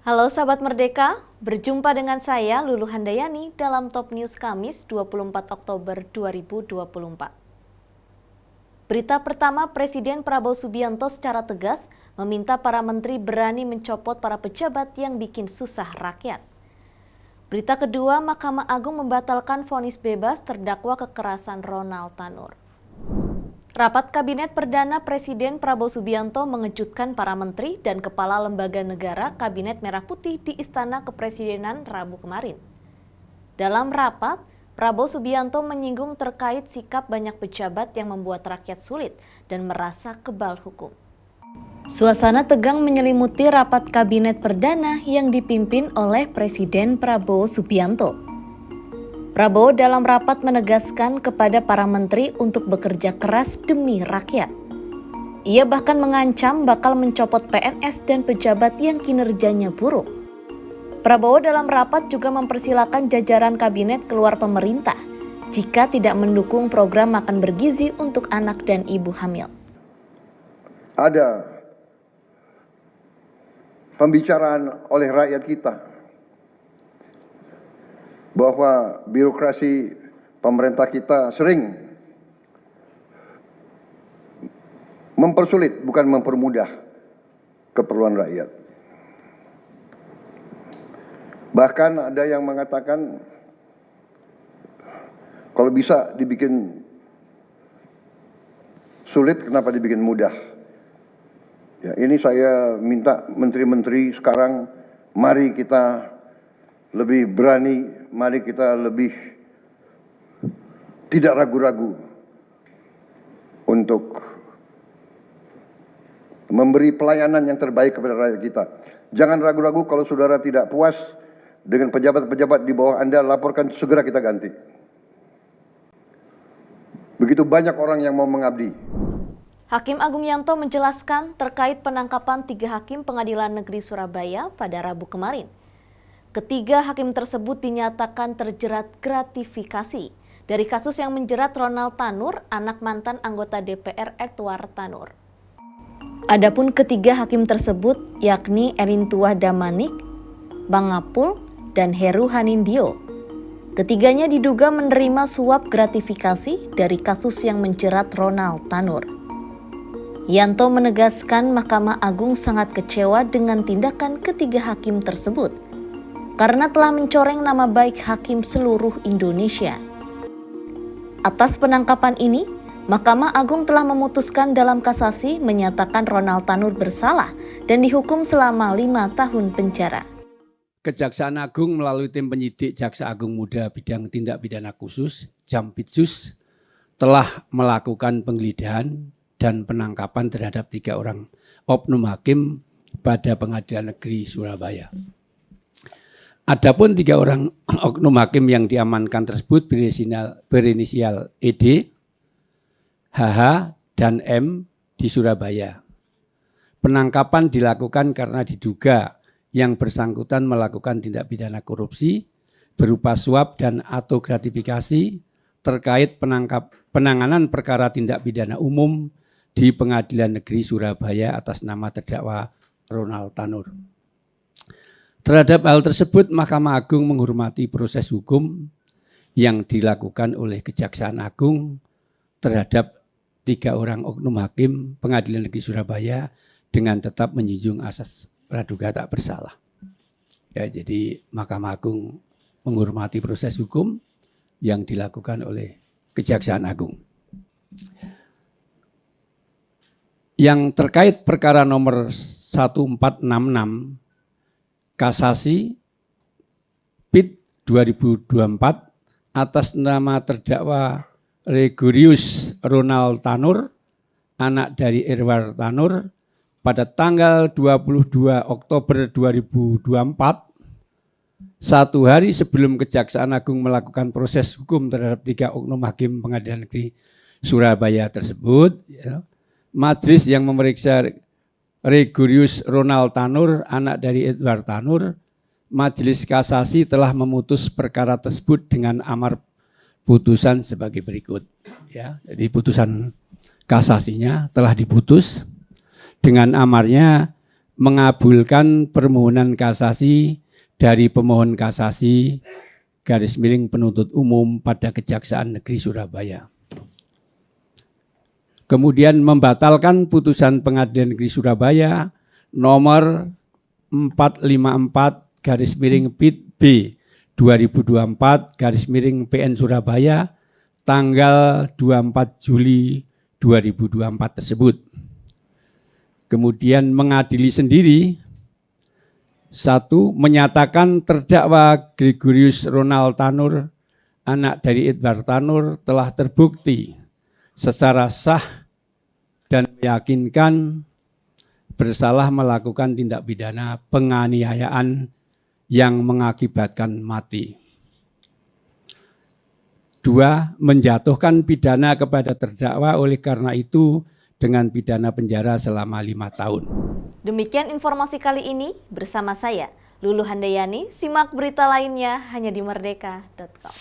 Halo sahabat Merdeka, berjumpa dengan saya Lulu Handayani dalam Top News Kamis 24 Oktober 2024. Berita pertama, Presiden Prabowo Subianto secara tegas meminta para menteri berani mencopot para pejabat yang bikin susah rakyat. Berita kedua, Mahkamah Agung membatalkan vonis bebas terdakwa kekerasan Ronald Tanur. Rapat Kabinet Perdana Presiden Prabowo Subianto mengejutkan para menteri dan kepala lembaga negara Kabinet Merah Putih di Istana Kepresidenan Rabu kemarin. Dalam rapat, Prabowo Subianto menyinggung terkait sikap banyak pejabat yang membuat rakyat sulit dan merasa kebal hukum. Suasana tegang menyelimuti rapat Kabinet Perdana yang dipimpin oleh Presiden Prabowo Subianto. Prabowo dalam rapat menegaskan kepada para menteri untuk bekerja keras demi rakyat. Ia bahkan mengancam bakal mencopot PNS dan pejabat yang kinerjanya buruk. Prabowo dalam rapat juga mempersilahkan jajaran kabinet keluar pemerintah jika tidak mendukung program makan bergizi untuk anak dan ibu hamil. Ada pembicaraan oleh rakyat kita bahwa birokrasi pemerintah kita sering mempersulit, bukan mempermudah keperluan rakyat. Bahkan ada yang mengatakan kalau bisa dibikin sulit, kenapa dibikin mudah? Ya, ini saya minta menteri-menteri sekarang, mari kita lebih berani, mari kita lebih tidak ragu-ragu untuk memberi pelayanan yang terbaik kepada rakyat kita. Jangan ragu-ragu kalau saudara tidak puas dengan pejabat-pejabat di bawah Anda, laporkan, segera kita ganti. Begitu banyak orang yang mau mengabdi. Hakim Agung Yanto menjelaskan terkait penangkapan 3 hakim Pengadilan Negeri Surabaya pada Rabu kemarin. Ketiga hakim tersebut dinyatakan terjerat gratifikasi dari kasus yang menjerat Ronald Tanur, anak mantan anggota DPR Edward Tanur. Adapun ketiga hakim tersebut yakni Erintuah Damanik, Bangapul, dan Heru Hanindio. Ketiganya diduga menerima suap gratifikasi dari kasus yang menjerat Ronald Tanur. Yanto menegaskan Mahkamah Agung sangat kecewa dengan tindakan ketiga hakim tersebut karena telah mencoreng nama baik hakim seluruh Indonesia. Atas penangkapan ini, Mahkamah Agung telah memutuskan dalam kasasi menyatakan Ronald Tanur bersalah dan dihukum selama 5 tahun penjara. Kejaksaan Agung melalui tim penyidik Jaksa Agung Muda Bidang Tindak Pidana Khusus, Jampitsus, telah melakukan penggeledahan dan penangkapan terhadap 3 orang oknum hakim pada Pengadilan Negeri Surabaya. Adapun 3 orang oknum hakim yang diamankan tersebut berinisial ED, HH, dan M di Surabaya. Penangkapan dilakukan karena diduga yang bersangkutan melakukan tindak pidana korupsi berupa suap dan atau gratifikasi terkait penanganan perkara tindak pidana umum di Pengadilan Negeri Surabaya atas nama terdakwa Ronald Tanur. Terhadap hal tersebut, Mahkamah Agung menghormati proses hukum yang dilakukan oleh Kejaksaan Agung terhadap 3 orang oknum hakim Pengadilan Negeri Surabaya dengan tetap menjunjung asas praduga tak bersalah. Ya, jadi Mahkamah Agung menghormati proses hukum yang dilakukan oleh Kejaksaan Agung. Yang terkait perkara nomor 1466 Kasasi PIT 2024 atas nama terdakwa Gregorius Ronald Tanur, anak dari Edward Tanur, pada tanggal 22 Oktober 2024, 1 hari sebelum Kejaksaan Agung melakukan proses hukum terhadap 3 oknum hakim Pengadilan Negeri Surabaya tersebut, majelis yang memeriksa Gregorius Ronald Tanur, anak dari Edward Tanur, Majelis Kasasi telah memutus perkara tersebut dengan amar putusan sebagai berikut. Ya, jadi putusan kasasinya telah diputus dengan amarnya mengabulkan permohonan kasasi dari pemohon kasasi /penuntut umum pada Kejaksaan Negeri Surabaya. Kemudian membatalkan putusan Pengadilan Negeri Surabaya nomor 454/PIT-B 2024/PN Surabaya tanggal 24 Juli 2024 tersebut. Kemudian mengadili sendiri, 1. Menyatakan terdakwa Gregorius Ronald Tanur, anak dari Edward Tanur, telah terbukti secara sah dan meyakinkan bersalah melakukan tindak pidana penganiayaan yang mengakibatkan mati. 2. Menjatuhkan pidana kepada terdakwa oleh karena itu dengan pidana penjara selama 5 tahun. Demikian informasi kali ini bersama saya, Lulu Handayani. Simak berita lainnya hanya di merdeka.com.